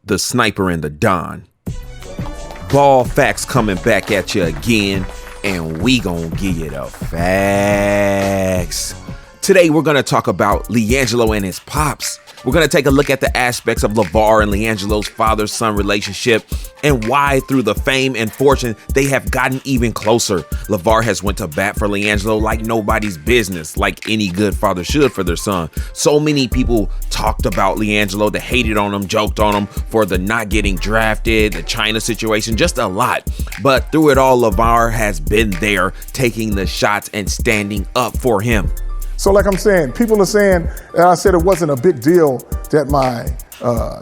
the sniper and the Don. Ball facts coming back at you again, and we gonna give you the facts. Today we're gonna talk about Liangelo and his pops. We're gonna take a look at the aspects of Lavar and Liangelo's father-son relationship and why through the fame and fortune they have gotten even closer. Lavar has went to bat for Liangelo like nobody's business, like any good father should for their son. So many people talked about Liangelo, they hated on him, joked on him for the not getting drafted, the China situation, just a lot. But through it all, Lavar has been there, taking the shots and standing up for him. So like I'm saying, people are saying, and I said it wasn't a big deal that my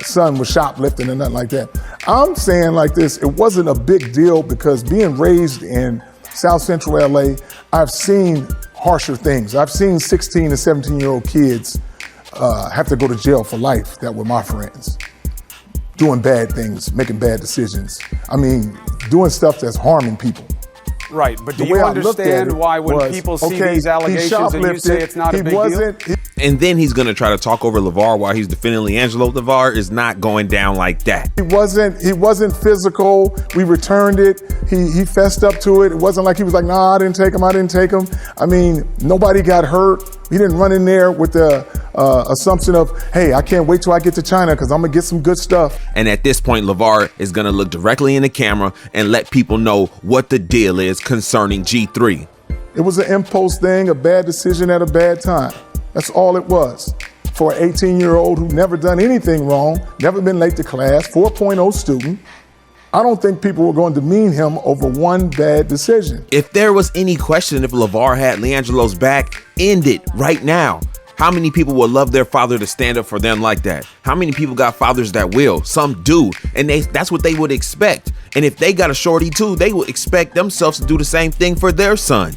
son was shoplifting and nothing like that. I'm saying like this, it wasn't a big deal because being raised in South Central LA, I've seen harsher things. I've seen 16 and 17-year-old kids have to go to jail for life that were my friends. Doing bad things, making bad decisions. I mean, doing stuff that's harming people. Right, but do you understand why when people see these allegations and you say it's not a big deal? And then he's going to try to talk over Lavar while he's defending Liangelo. Lavar is not going down like that. He wasn't physical. We returned it. He fessed up to it. It wasn't like he was like, nah, I didn't take him. I mean, nobody got hurt. He didn't run in there with the assumption of, hey, I can't wait till I get to China because I'm going to get some good stuff. And at this point, Lavar is going to look directly in the camera and let people know what the deal is concerning G3. It was an impulse thing, a bad decision at a bad time. That's all it was. For an 18-year-old who never done anything wrong, never been late to class, 4.0 student, I don't think people were going to demean him over one bad decision. If there was any question if Lavar had Liangelo's back, end it right now. How many people would love their father to stand up for them like that? How many people got fathers that will? Some do, and that's what they would expect. And if they got a shorty too, they would expect themselves to do the same thing for their son.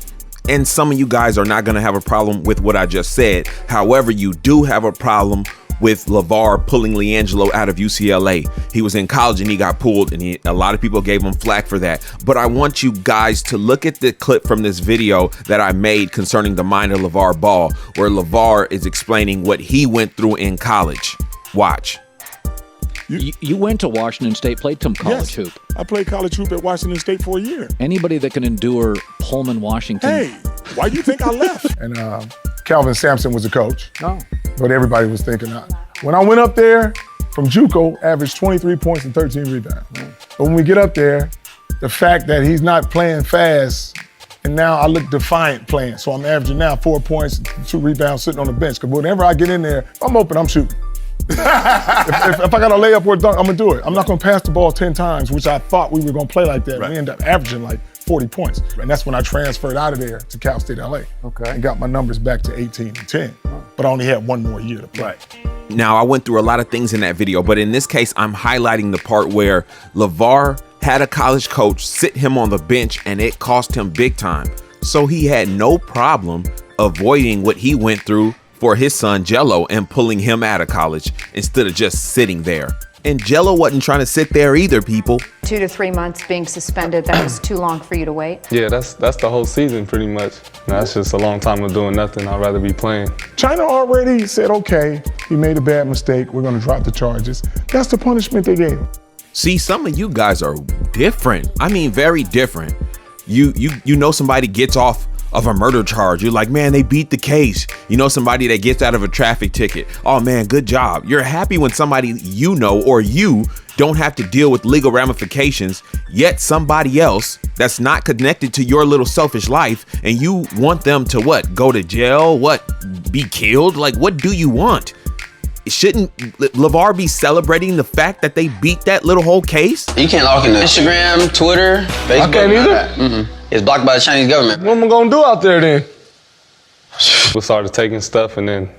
And some of you guys are not going to have a problem with what I just said. However, you do have a problem with Lavar pulling Liangelo out of UCLA. He was in college and he got pulled, and a lot of people gave him flack for that. But I want you guys to look at the clip from this video that I made concerning the minor Lavar Ball, where Lavar is explaining what he went through in college. Watch. You went to Washington State, played some college hoop. I played college hoop at Washington State for a year. Anybody that can endure Pullman, Washington. Hey, why do you think I left? And Calvin Sampson was the coach. No. But everybody was thinking, when I went up there from JUCO, averaged 23 points and 13 rebounds. But when we get up there, the fact that he's not playing fast, and now I look defiant playing. So I'm averaging now 4 points, 2 rebounds sitting on the bench. Because whenever I get in there, if I'm open, I'm shooting. if I got a layup or a dunk, I'm gonna do it. I'm not gonna pass the ball 10 times, which I thought we were gonna play like that. Right. We ended up averaging like 40 points. Right. And that's when I transferred out of there to Cal State LA. Okay. And got my numbers back to 18 and 10. But I only had one more year to play. Right. Now, I went through a lot of things in that video, but in this case, I'm highlighting the part where Lavar had a college coach sit him on the bench and it cost him big time. So he had no problem avoiding what he went through for his son Jello and pulling him out of college instead of just sitting there. And Jello wasn't trying to sit there either, people. 2 to 3 months being suspended, that was too long for you to wait? Yeah, that's the whole season pretty much. That's just a long time of doing nothing. I'd rather be playing. China already said, okay, he made a bad mistake. We're gonna drop the charges. That's the punishment they gave him. See, some of you guys are different. I mean, very different. You know somebody gets off of a murder charge. You're like, man, they beat the case. You know somebody that gets out of a traffic ticket. Oh man, good job. You're happy when somebody you know or you don't have to deal with legal ramifications, yet somebody else that's not connected to your little selfish life, and you want them to what? Go to jail? What? Be killed? Like, what do you want? Shouldn't Lavar be celebrating the fact that they beat that little whole case? You can't log into Instagram, Twitter, Facebook. I can't either? It's blocked by the Chinese government. What am I gonna do out there then? We started taking stuff, and then,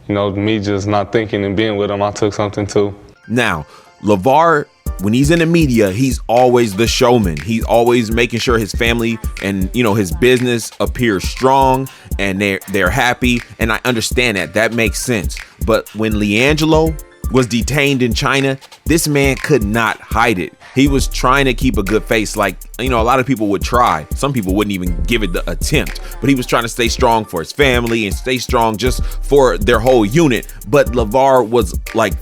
me just not thinking and being with him, I took something too. Now, Lavar, when he's in the media, he's always the showman. He's always making sure his family and, his business appears strong and they're happy. And I understand that. That makes sense. But when Liangelo was detained in China, this man could not hide it. He was trying to keep a good face, like, a lot of people would try. Some people wouldn't even give it the attempt, but he was trying to stay strong for his family and stay strong just for their whole unit. But Lavar was like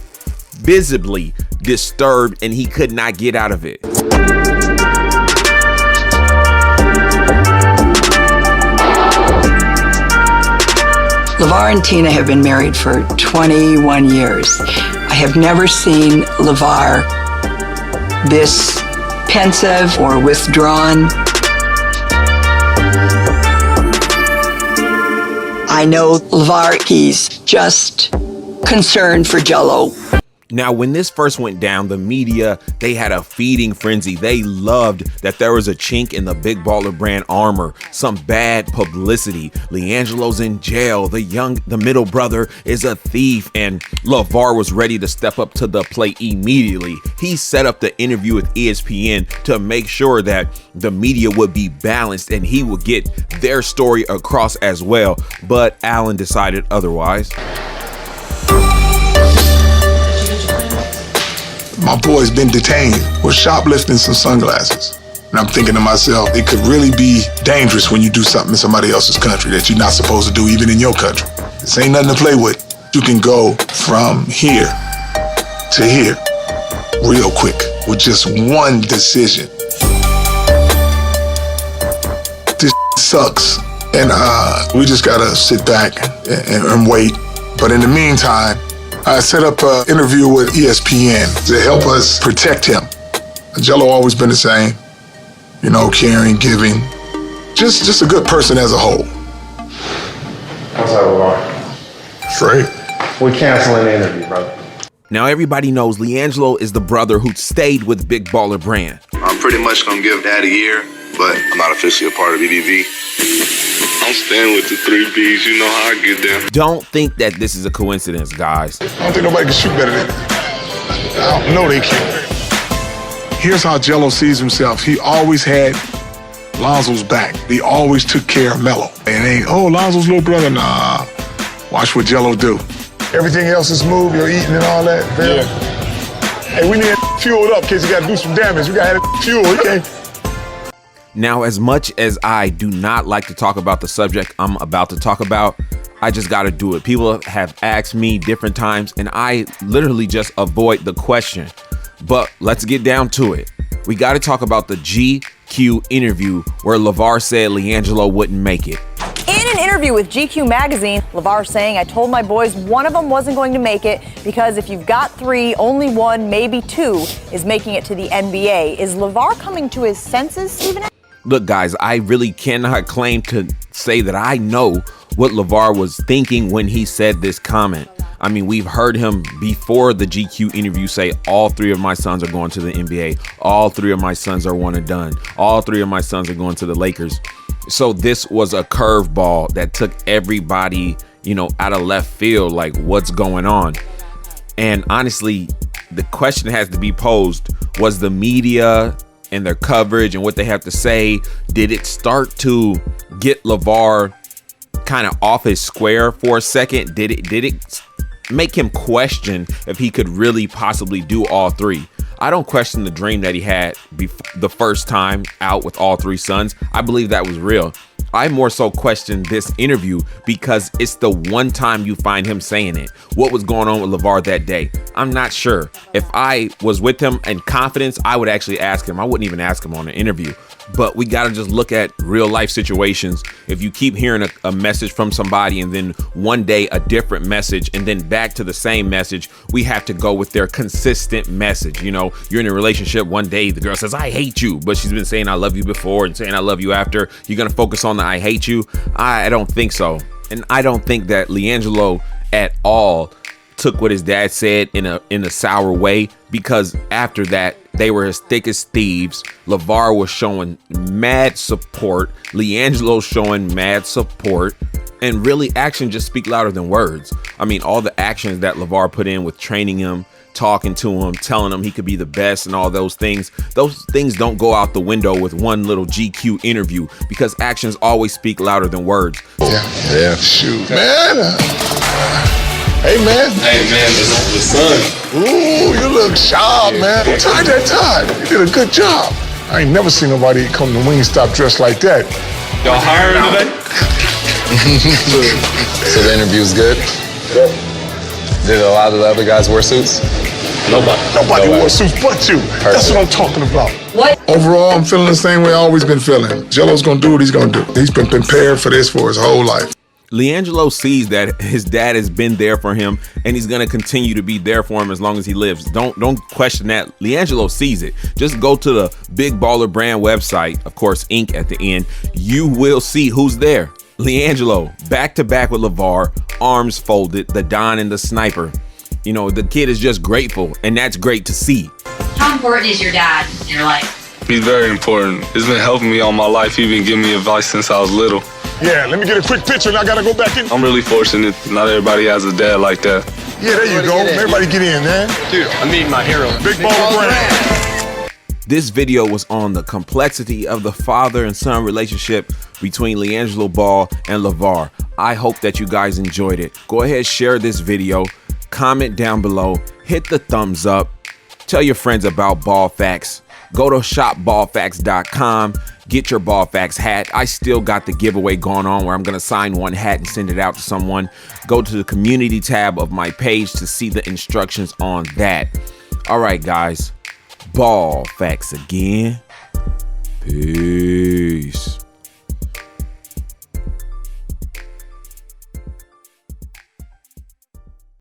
visibly disturbed and he could not get out of it. Lavar and Tina have been married for 21 years. I have never seen Lavar this pensive or withdrawn. I know Lavar, he's just concerned for Jello. Now, when this first went down, the media, they had a feeding frenzy. They loved that there was a chink in the Big Baller brand armor, some bad publicity. Liangelo's in jail. The middle brother is a thief, and Lavar was ready to step up to the plate immediately. He set up the interview with ESPN to make sure that the media would be balanced and he would get their story across as well. But Allen decided otherwise. My boy's been detained with shoplifting some sunglasses. And I'm thinking to myself, it could really be dangerous when you do something in somebody else's country that you're not supposed to do even in your country. This ain't nothing to play with. You can go from here to here real quick with just one decision. This sucks. And we just gotta sit back and wait. But in the meantime, I set up an interview with ESPN to help us protect him. Jello always been the same, you know, caring, giving, just a good person as a whole. What's up, Lavar? Straight. We're canceling the interview, brother. Now everybody knows Liangelo is the brother who stayed with Big Baller brand. I'm pretty much gonna give Dad a year, but I'm not officially a part of BBV. I'm staying with the 3 Bs. You know how I get down. Don't think that this is a coincidence, guys. I don't think nobody can shoot better than me. I don't know they can. Here's how Jello sees himself. He always had Lonzo's back. He always took care of Melo. And ain't, Lonzo's little brother, nah. Watch what Jello do. Everything else is smooth, you're eating and all that. Yeah. Hey, we need fueled up in case you gotta do some damage. You gotta have fuel, okay? Now, as much as I do not like to talk about the subject I'm about to talk about, I just got to do it. People have asked me different times, and I literally just avoid the question. But let's get down to it. We got to talk about the GQ interview where Lavar said Liangelo wouldn't make it. In an interview with GQ magazine, Lavar saying, I told my boys one of them wasn't going to make it because if you've got 3, only 1, maybe 2 is making it to the NBA. Is Lavar coming to his senses, Stephen? Look, guys, I really cannot claim to say that I know what Lavar was thinking when he said this comment. I mean, we've heard him before the GQ interview say all 3 of my sons are going to the NBA. All 3 of my sons are one and done. All 3 of my sons are going to the Lakers. So this was a curveball that took everybody, out of left field, like what's going on? And honestly, the question has to be posed, was the media and their coverage and what they have to say, did it start to get Lavar kind of off his square for a second? Did it make him question if he could really possibly do all 3? I don't question the dream that he had the first time out with all 3 sons. I believe that was real. I more so question this interview because it's the one time you find him saying it. What was going on with Lavar that day? I'm not sure. If I was with him in confidence, I would actually ask him. I wouldn't even ask him on an interview. But we got to just look at real life situations. If you keep hearing a message from somebody and then one day a different message and then back to the same message, we have to go with their consistent message. You're in a relationship one day, the girl says, I hate you, but she's been saying I love you before and saying I love you after. You're going to focus on the I hate you? I don't think so. And I don't think that Liangelo at all took what his dad said in a sour way, because after that they were as thick as thieves. Lavar was showing mad support, Liangelo showing mad support, and really actions just speak louder than words. I mean, all the actions that Lavar put in with training him, talking to him, telling him he could be the best and all those things don't go out the window with one little GQ interview, because actions always speak louder than words. Yeah. Shoot, man. Hey, man, it's the sun. Ooh, you look sharp, man. Tie that tie. You did a good job. I ain't never seen nobody come to Wingstop dressed like that. Y'all hiring today? So the interview's good? Did a lot of the other guys wear suits? Nobody. Nobody wore suits but you. That's what I'm talking about. What? Overall, I'm feeling the same way I've always been feeling. Jello's gonna do what he's gonna do. He's been prepared for this for his whole life. Liangelo sees that his dad has been there for him, and he's gonna continue to be there for him as long as he lives. Don't question that. Liangelo sees it. Just go to the Big Baller Brand website, of course, Inc. at the end. You will see who's there. Liangelo, back to back with Lavar, arms folded, the Don and the Sniper. You know, the kid is just grateful, and that's great to see. How important is your dad in your life? He's very important. He's been helping me all my life. He's been giving me advice since I was little. Yeah, let me get a quick picture and I gotta go back in. I'm really fortunate. Not everybody has a dad like that. Yeah, there you go. Everybody get in, man. Dude, I'm meeting my hero. Big Baller Brand. This video was on the complexity of the father and son relationship between Liangelo Ball and Lavar. I hope that you guys enjoyed it. Go ahead, share this video, comment down below, hit the thumbs up, tell your friends about Ball Facts. Go to shopballfacts.com, get your Ball Facts hat. I still got the giveaway going on where I'm gonna sign one hat and send it out to someone. Go to the community tab of my page to see the instructions on that. All right, guys, Ball Facts again. Peace.